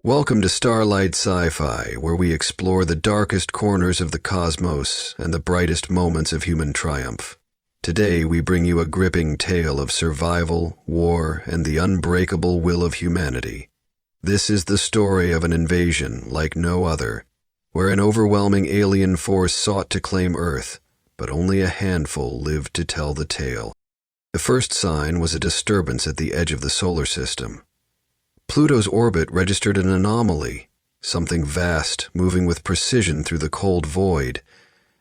Welcome to Starlight Sci-Fi, where we explore the darkest corners of the cosmos and the brightest moments of human triumph. Today we bring you a gripping tale of survival, war, and the unbreakable will of humanity. This is the story of an invasion like no other, where an overwhelming alien force sought to claim Earth, but only a handful lived to tell the tale. The first sign was a disturbance at the edge of the solar system. Pluto's orbit registered an anomaly, something vast moving with precision through the cold void.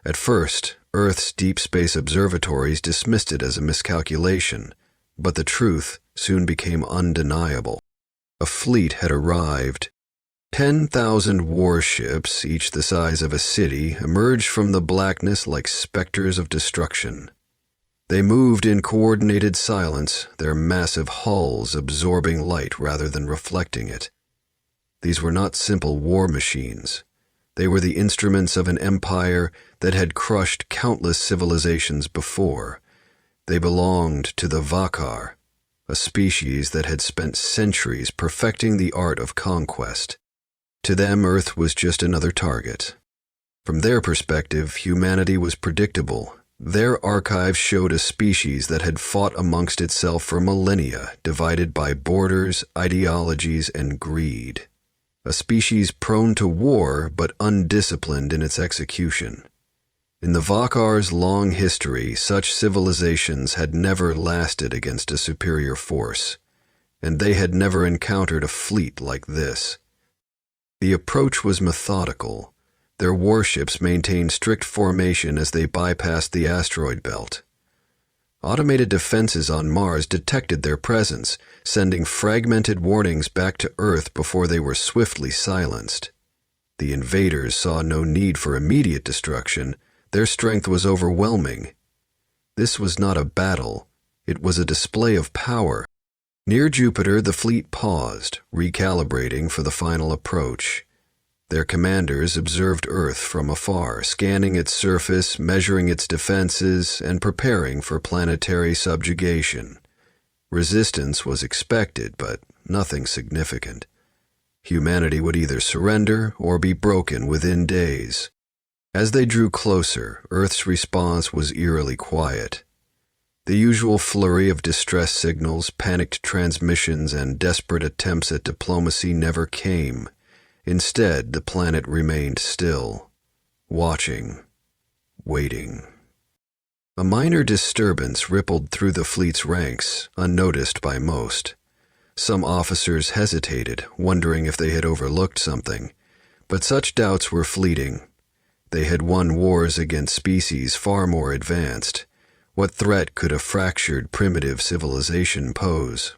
At first, Earth's deep space observatories dismissed it as a miscalculation, but the truth soon became undeniable. A fleet had arrived. 10,000 warships, each the size of a city, emerged from the blackness like specters of destruction. They moved in coordinated silence, their massive hulls absorbing light rather than reflecting it. These were not simple war machines. They were the instruments of an empire that had crushed countless civilizations before. They belonged to the Vakar, a species that had spent centuries perfecting the art of conquest. To them, Earth was just another target. From their perspective, humanity was predictable. Their archives showed a species that had fought amongst itself for millennia, divided by borders, ideologies, and greed. A species prone to war but undisciplined in its execution. In the Vakar's long history, such civilizations had never lasted against a superior force, and they had never encountered a fleet like this. The approach was methodical. Their warships maintained strict formation as they bypassed the asteroid belt. Automated defenses on Mars detected their presence, sending fragmented warnings back to Earth before they were swiftly silenced. The invaders saw no need for immediate destruction. Their strength was overwhelming. This was not a battle. It was a display of power. Near Jupiter, the fleet paused, recalibrating for the final approach. Their commanders observed Earth from afar, scanning its surface, measuring its defenses, and preparing for planetary subjugation. Resistance was expected, but nothing significant. Humanity would either surrender or be broken within days. As they drew closer, Earth's response was eerily quiet. The usual flurry of distress signals, panicked transmissions, and desperate attempts at diplomacy never came. Instead, the planet remained still, watching, waiting. A minor disturbance rippled through the fleet's ranks, unnoticed by most. Some officers hesitated, wondering if they had overlooked something, but such doubts were fleeting. They had won wars against species far more advanced. What threat could a fractured, primitive civilization pose?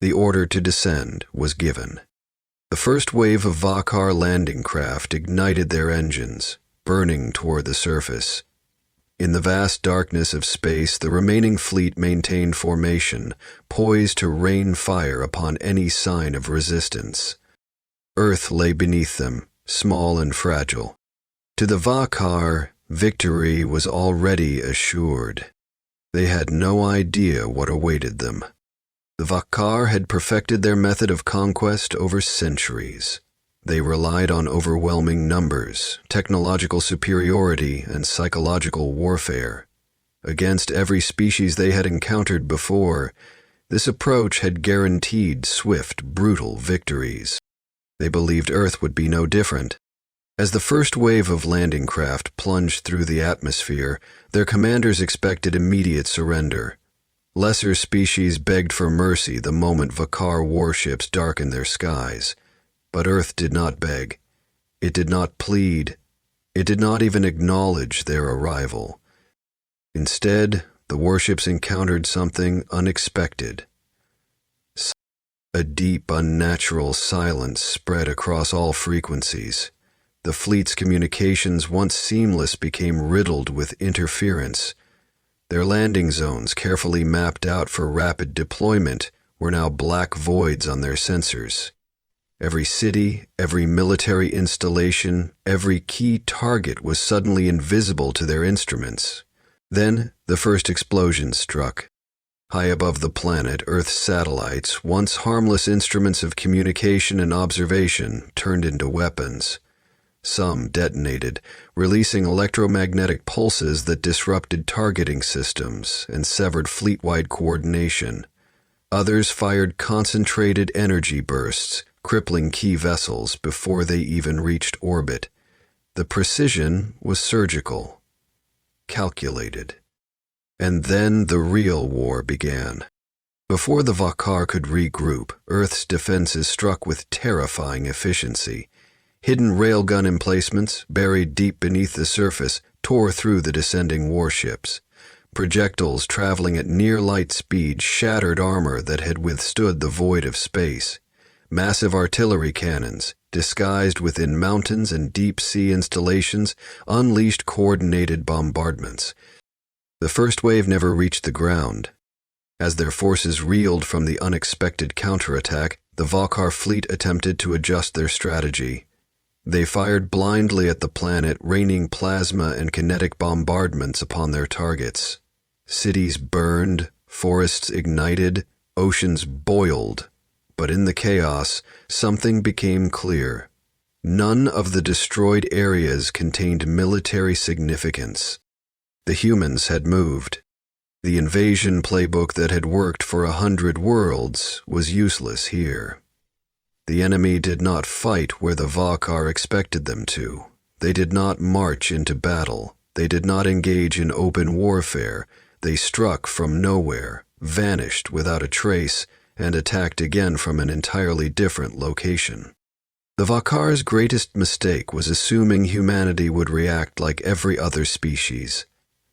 The order to descend was given. The first wave of Vakar landing craft ignited their engines, burning toward the surface. In the vast darkness of space, the remaining fleet maintained formation, poised to rain fire upon any sign of resistance. Earth lay beneath them, small and fragile. To the Vakar, victory was already assured. They had no idea what awaited them. The Vakar had perfected their method of conquest over centuries. They relied on overwhelming numbers, technological superiority, and psychological warfare. Against every species they had encountered before, this approach had guaranteed swift, brutal victories. They believed Earth would be no different. As the first wave of landing craft plunged through the atmosphere, their commanders expected immediate surrender. Lesser species begged for mercy the moment Vakar warships darkened their skies. But Earth did not beg. It did not plead. It did not even acknowledge their arrival. Instead, the warships encountered something unexpected. A deep, unnatural silence spread across all frequencies. The fleet's communications, once seamless, became riddled with interference. Their landing zones, carefully mapped out for rapid deployment, were now black voids on their sensors. Every city, every military installation, every key target was suddenly invisible to their instruments. Then, the first explosion struck. High above the planet, Earth's satellites, once harmless instruments of communication and observation, turned into weapons. Some detonated, releasing electromagnetic pulses that disrupted targeting systems and severed fleet-wide coordination. Others fired concentrated energy bursts, crippling key vessels before they even reached orbit. The precision was surgical, calculated. And then the real war began. Before the Vakar could regroup, Earth's defenses struck with terrifying efficiency. Hidden railgun emplacements, buried deep beneath the surface, tore through the descending warships. Projectiles traveling at near-light speed shattered armor that had withstood the void of space. Massive artillery cannons, disguised within mountains and deep-sea installations, unleashed coordinated bombardments. The first wave never reached the ground. As their forces reeled from the unexpected counterattack, the Vakar fleet attempted to adjust their strategy. They fired blindly at the planet, raining plasma and kinetic bombardments upon their targets. Cities burned, forests ignited, oceans boiled. But in the chaos, something became clear. None of the destroyed areas contained military significance. The humans had moved. The invasion playbook that had worked for 100 worlds was useless here. The enemy did not fight where the Vakar expected them to. They did not march into battle. They did not engage in open warfare. They struck from nowhere, vanished without a trace, and attacked again from an entirely different location. The Vakar's greatest mistake was assuming humanity would react like every other species,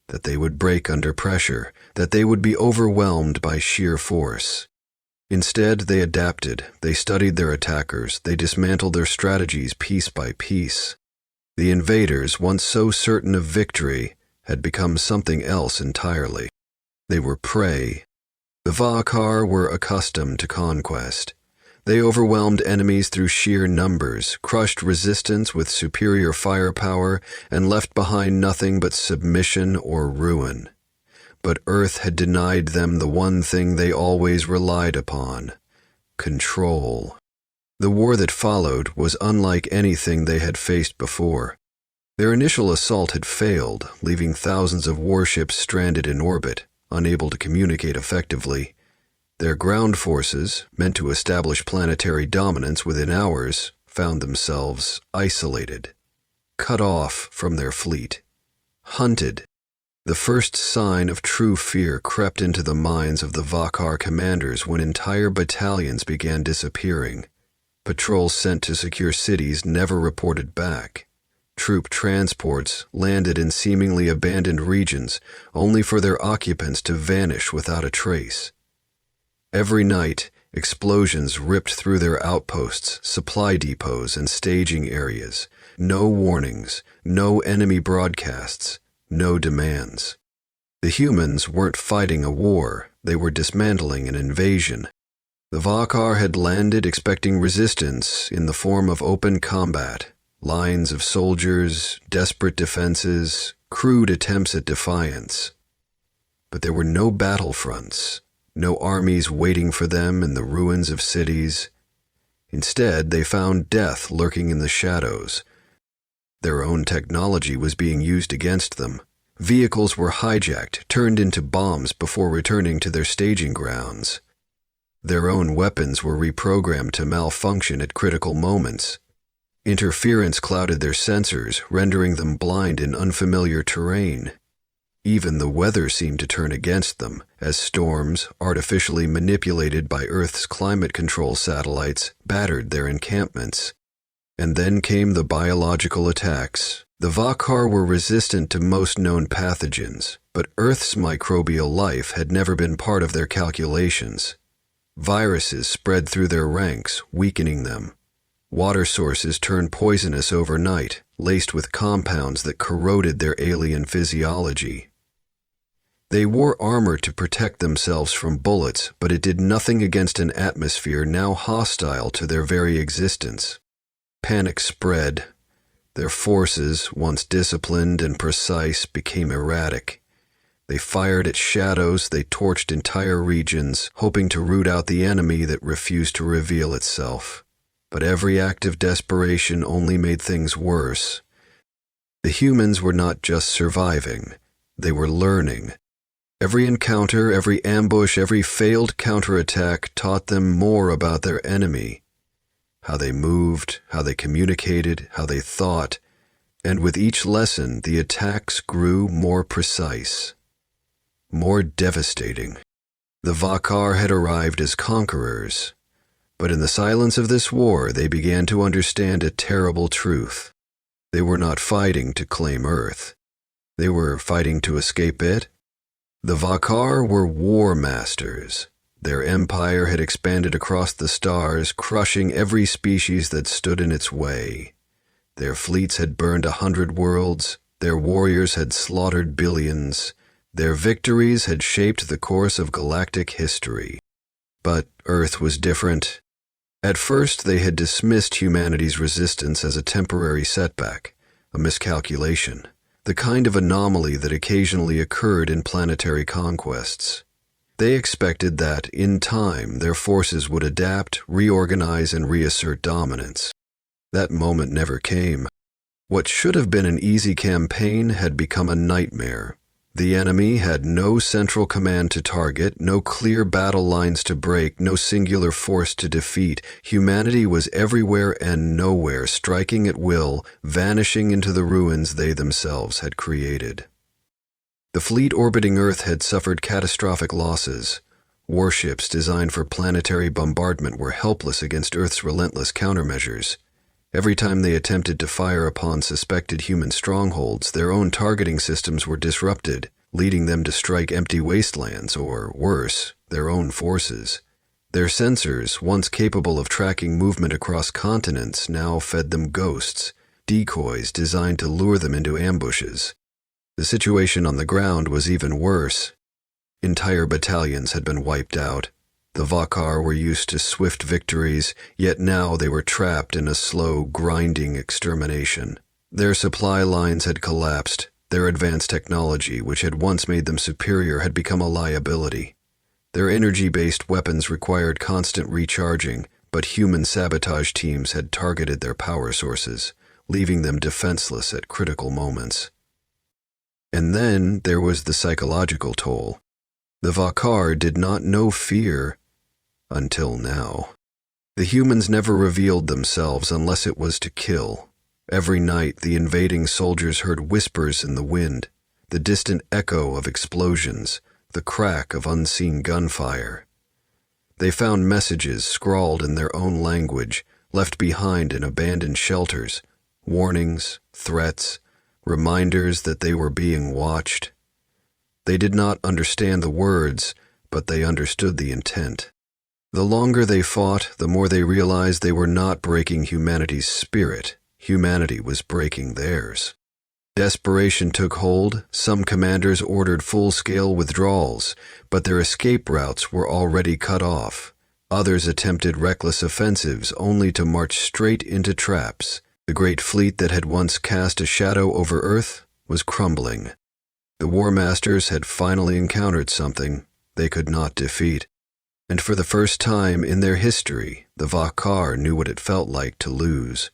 that they would break under pressure, that they would be overwhelmed by sheer force. Instead, they adapted, they studied their attackers, they dismantled their strategies piece by piece. The invaders, once so certain of victory, had become something else entirely. They were prey. The Vakar were accustomed to conquest. They overwhelmed enemies through sheer numbers, crushed resistance with superior firepower, and left behind nothing but submission or ruin. But Earth had denied them the one thing they always relied upon: control. The war that followed was unlike anything they had faced before. Their initial assault had failed, leaving thousands of warships stranded in orbit, unable to communicate effectively. Their ground forces, meant to establish planetary dominance within hours, found themselves isolated, cut off from their fleet, hunted. The first sign of true fear crept into the minds of the Vakar commanders when entire battalions began disappearing. Patrols sent to secure cities never reported back. Troop transports landed in seemingly abandoned regions, only for their occupants to vanish without a trace. Every night, explosions ripped through their outposts, supply depots, and staging areas. No warnings, no enemy broadcasts, no demands. The humans weren't fighting a war, they were dismantling an invasion. The Vakar had landed expecting resistance in the form of open combat, lines of soldiers, desperate defenses, crude attempts at defiance. But there were no battlefronts, no armies waiting for them in the ruins of cities. Instead, they found death lurking in the shadows. Their own technology was being used against them. Vehicles were hijacked, turned into bombs before returning to their staging grounds. Their own weapons were reprogrammed to malfunction at critical moments. Interference clouded their sensors, rendering them blind in unfamiliar terrain. Even the weather seemed to turn against them, as storms, artificially manipulated by Earth's climate control satellites, battered their encampments. And then came the biological attacks. The Vakar were resistant to most known pathogens, but Earth's microbial life had never been part of their calculations. Viruses spread through their ranks, weakening them. Water sources turned poisonous overnight, laced with compounds that corroded their alien physiology. They wore armor to protect themselves from bullets, but it did nothing against an atmosphere now hostile to their very existence. Panic spread. Their forces, once disciplined and precise, became erratic. They fired at shadows, they torched entire regions, hoping to root out the enemy that refused to reveal itself. But every act of desperation only made things worse. The humans were not just surviving, they were learning. Every encounter, every ambush, every failed counterattack taught them more about their enemy. How they moved, how they communicated, how they thought, and with each lesson the attacks grew more precise, more devastating. The Vakar had arrived as conquerors, but in the silence of this war they began to understand a terrible truth. They were not fighting to claim Earth. They were fighting to escape it. The Vakar were war masters. Their empire had expanded across the stars, crushing every species that stood in its way. Their fleets had burned 100 worlds, their warriors had slaughtered billions, their victories had shaped the course of galactic history. But Earth was different. At first, they had dismissed humanity's resistance as a temporary setback, a miscalculation, the kind of anomaly that occasionally occurred in planetary conquests. They expected that, in time, their forces would adapt, reorganize, and reassert dominance. That moment never came. What should have been an easy campaign had become a nightmare. The enemy had no central command to target, no clear battle lines to break, no singular force to defeat. Humanity was everywhere and nowhere, striking at will, vanishing into the ruins they themselves had created. The fleet orbiting Earth had suffered catastrophic losses. Warships designed for planetary bombardment were helpless against Earth's relentless countermeasures. Every time they attempted to fire upon suspected human strongholds, their own targeting systems were disrupted, leading them to strike empty wastelands, or worse, their own forces. Their sensors, once capable of tracking movement across continents, now fed them ghosts, decoys designed to lure them into ambushes. The situation on the ground was even worse. Entire battalions had been wiped out. The Vakar were used to swift victories, yet now they were trapped in a slow, grinding extermination. Their supply lines had collapsed. Their advanced technology, which had once made them superior, had become a liability. Their energy-based weapons required constant recharging, but human sabotage teams had targeted their power sources, leaving them defenseless at critical moments. And then there was the psychological toll. The Vakar did not know fear until now. The humans never revealed themselves unless it was to kill. Every night the invading soldiers heard whispers in the wind, the distant echo of explosions, the crack of unseen gunfire. They found messages scrawled in their own language, left behind in abandoned shelters, warnings, threats, reminders that they were being watched. They did not understand the words, but they understood the intent. The longer they fought, the more they realized they were not breaking humanity's spirit. Humanity was breaking theirs. Desperation took hold. Some commanders ordered full-scale withdrawals, but their escape routes were already cut off. Others attempted reckless offensives only to march straight into traps. The great fleet that had once cast a shadow over Earth was crumbling. The War Masters had finally encountered something they could not defeat. And for the first time in their history, the Vakar knew what it felt like to lose.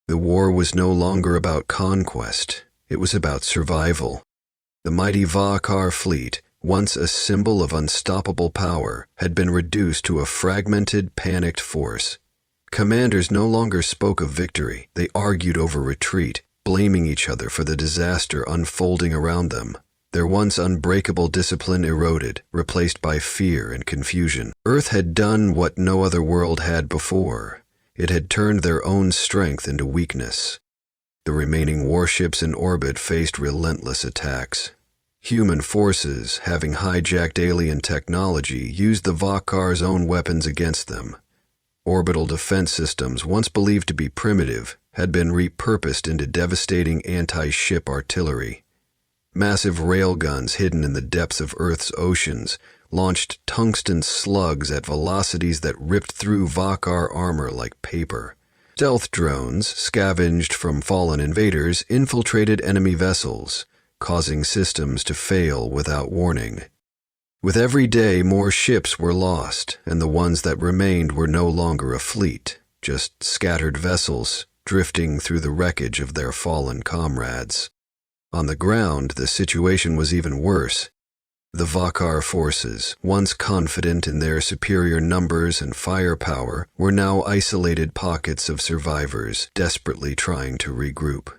The war was no longer about conquest. It was about survival. The mighty Vakar fleet, once a symbol of unstoppable power, had been reduced to a fragmented, panicked force. Commanders no longer spoke of victory. They argued over retreat, blaming each other for the disaster unfolding around them. Their once unbreakable discipline eroded, replaced by fear and confusion. Earth had done what no other world had before. It had turned their own strength into weakness. The remaining warships in orbit faced relentless attacks. Human forces, having hijacked alien technology, used the Vakar's own weapons against them. Orbital defense systems, once believed to be primitive, had been repurposed into devastating anti-ship artillery. Massive railguns hidden in the depths of Earth's oceans launched tungsten slugs at velocities that ripped through Vakar armor like paper. Stealth drones, scavenged from fallen invaders, infiltrated enemy vessels, causing systems to fail without warning. With every day, more ships were lost, and the ones that remained were no longer a fleet, just scattered vessels drifting through the wreckage of their fallen comrades. On the ground, the situation was even worse. The Vakar forces, once confident in their superior numbers and firepower, were now isolated pockets of survivors desperately trying to regroup.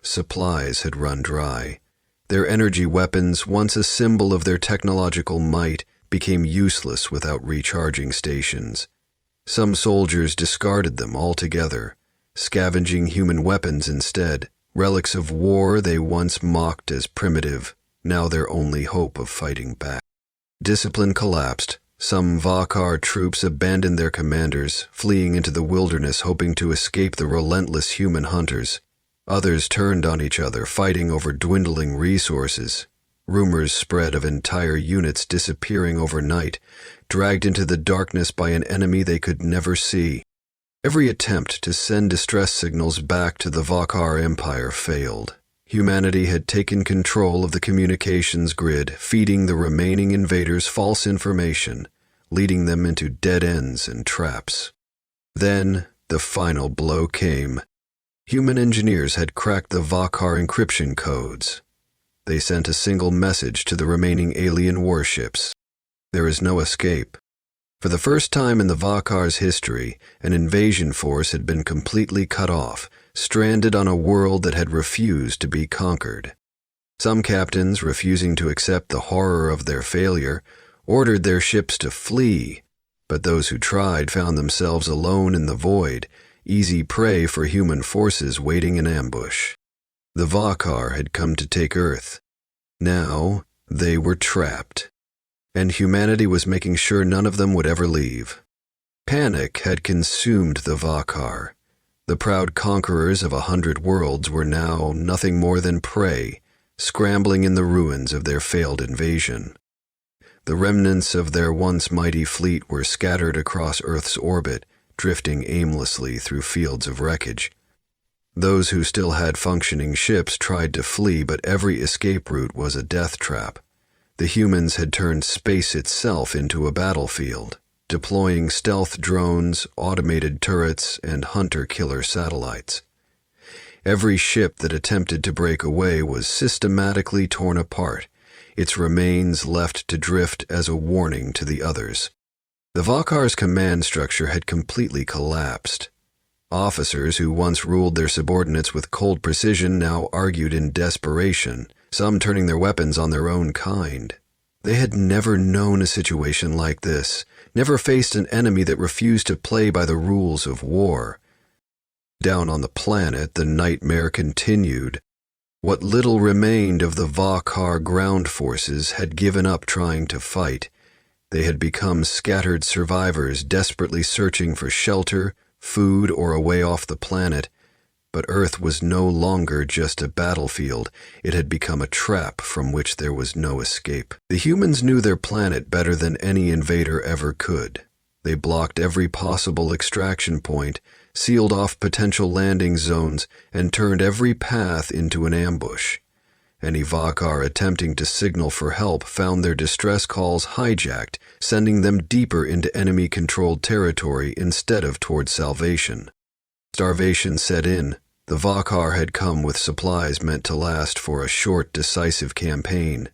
Supplies had run dry. Their energy weapons, once a symbol of their technological might, became useless without recharging stations. Some soldiers discarded them altogether, scavenging human weapons instead, relics of war they once mocked as primitive, now their only hope of fighting back. Discipline collapsed. Some Vakar troops abandoned their commanders, fleeing into the wilderness hoping to escape the relentless human hunters. Others turned on each other, fighting over dwindling resources. Rumors spread of entire units disappearing overnight, dragged into the darkness by an enemy they could never see. Every attempt to send distress signals back to the Vakar Empire failed. Humanity had taken control of the communications grid, feeding the remaining invaders false information, leading them into dead ends and traps. Then, the final blow came. Human engineers had cracked the Vakar encryption codes. They sent a single message to the remaining alien warships. There is no escape. For the first time in the Vakar's history, an invasion force had been completely cut off, stranded on a world that had refused to be conquered. Some captains, refusing to accept the horror of their failure, ordered their ships to flee, but those who tried found themselves alone in the void, easy prey for human forces waiting in ambush. The Vakar had come to take Earth. Now, they were trapped, and humanity was making sure none of them would ever leave. Panic had consumed the Vakar. The proud conquerors of 100 worlds were now nothing more than prey, scrambling in the ruins of their failed invasion. The remnants of their once mighty fleet were scattered across Earth's orbit, drifting aimlessly through fields of wreckage. Those who still had functioning ships tried to flee, but every escape route was a death trap. The humans had turned space itself into a battlefield, deploying stealth drones, automated turrets, and hunter-killer satellites. Every ship that attempted to break away was systematically torn apart, its remains left to drift as a warning to the others. The Vakar's command structure had completely collapsed. Officers who once ruled their subordinates with cold precision now argued in desperation, some turning their weapons on their own kind. They had never known a situation like this, never faced an enemy that refused to play by the rules of war. Down on the planet, the nightmare continued. What little remained of the Vakar ground forces had given up trying to fight. They had become scattered survivors desperately searching for shelter, food, or a way off the planet. But Earth was no longer just a battlefield. It had become a trap from which there was no escape. The humans knew their planet better than any invader ever could. They blocked every possible extraction point, sealed off potential landing zones, and turned every path into an ambush. Any Vakar attempting to signal for help found their distress calls hijacked, sending them deeper into enemy-controlled territory instead of toward salvation. Starvation set in. The Vakar had come with supplies meant to last for a short, decisive campaign.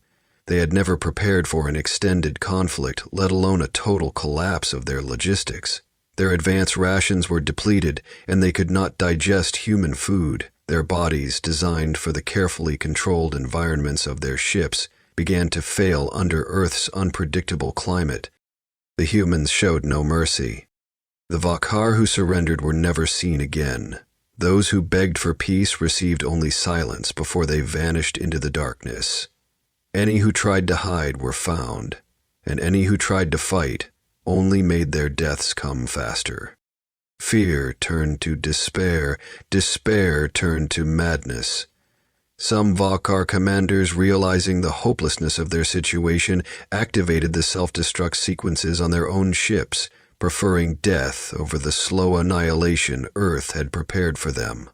They had never prepared for an extended conflict, let alone a total collapse of their logistics. Their advance rations were depleted, and they could not digest human food. Their bodies, designed for the carefully controlled environments of their ships, began to fail under Earth's unpredictable climate. The humans showed no mercy. The Vakar who surrendered were never seen again. Those who begged for peace received only silence before they vanished into the darkness. Any who tried to hide were found, and any who tried to fight only made their deaths come faster. Fear turned to despair, despair turned to madness. Some Vakar commanders, realizing the hopelessness of their situation, activated the self-destruct sequences on their own ships, preferring death over the slow annihilation Earth had prepared for them.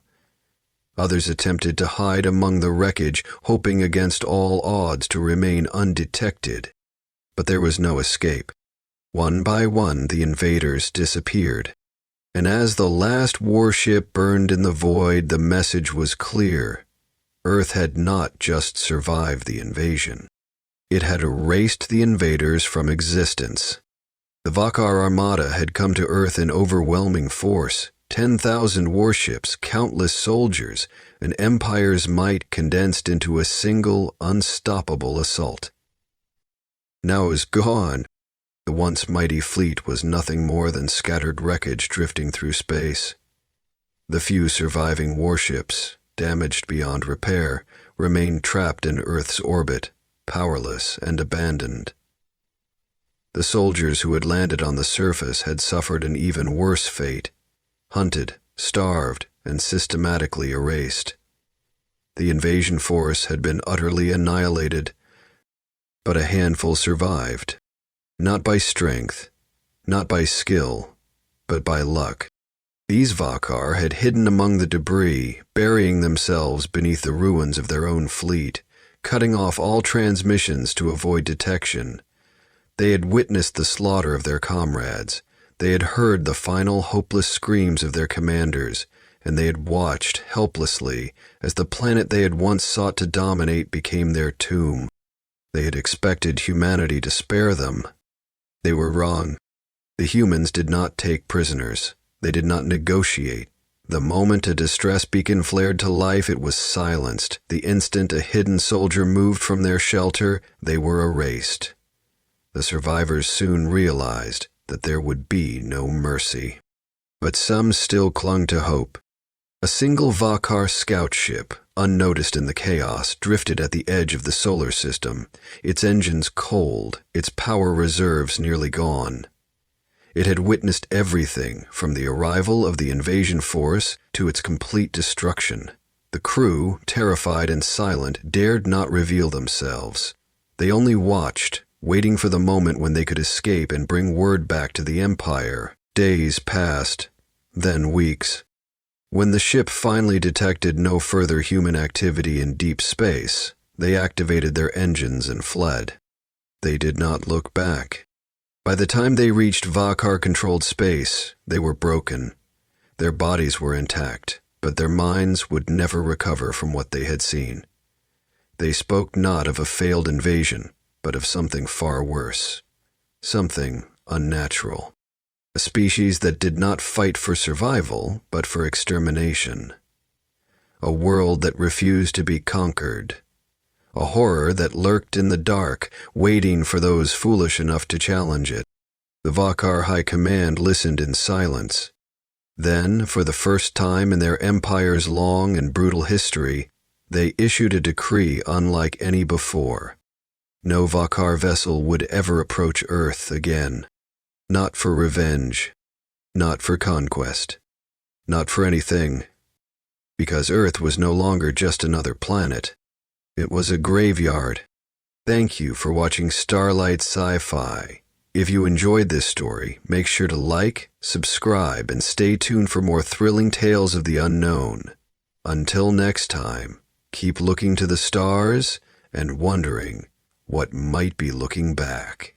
Others attempted to hide among the wreckage, hoping against all odds to remain undetected. But there was no escape. One by one, the invaders disappeared. And as the last warship burned in the void, the message was clear. Earth had not just survived the invasion. It had erased the invaders from existence. The Vakar Armada had come to Earth in overwhelming force. 10,000 warships, countless soldiers, an empire's might condensed into a single, unstoppable assault. Now it was gone. The once mighty fleet was nothing more than scattered wreckage drifting through space. The few surviving warships, damaged beyond repair, remained trapped in Earth's orbit, powerless and abandoned. The soldiers who had landed on the surface had suffered an even worse fate. Hunted, starved, and systematically erased. The invasion force had been utterly annihilated, but a handful survived, not by strength, not by skill, but by luck. These Vakar had hidden among the debris, burying themselves beneath the ruins of their own fleet, cutting off all transmissions to avoid detection. They had witnessed the slaughter of their comrades. They had heard the final hopeless screams of their commanders, and they had watched helplessly as the planet they had once sought to dominate became their tomb. They had expected humanity to spare them. They were wrong. The humans did not take prisoners. They did not negotiate. The moment a distress beacon flared to life, it was silenced. The instant a hidden soldier moved from their shelter, they were erased. The survivors soon realized that there would be no mercy. But some still clung to hope. A single Vakar scout ship, unnoticed in the chaos, drifted at the edge of the solar system, its engines cold, its power reserves nearly gone. It had witnessed everything from the arrival of the invasion force to its complete destruction. The crew, terrified and silent, dared not reveal themselves. They only watched, waiting for the moment when they could escape and bring word back to the Empire. Days passed, then weeks. When the ship finally detected no further human activity in deep space, they activated their engines and fled. They did not look back. By the time they reached Vakar-controlled space, they were broken. Their bodies were intact, but their minds would never recover from what they had seen. They spoke not of a failed invasion, but of something far worse, something unnatural. A species that did not fight for survival, but for extermination. A world that refused to be conquered. A horror that lurked in the dark, waiting for those foolish enough to challenge it. The Vakar High Command listened in silence. Then, for the first time in their empire's long and brutal history, they issued a decree unlike any before. No Vakar vessel would ever approach Earth again. Not for revenge. Not for conquest. Not for anything. Because Earth was no longer just another planet. It was a graveyard. Thank you for watching Starlight Sci-Fi. If you enjoyed this story, make sure to like, subscribe, and stay tuned for more thrilling tales of the unknown. Until next time, keep looking to the stars and wondering what might be looking back.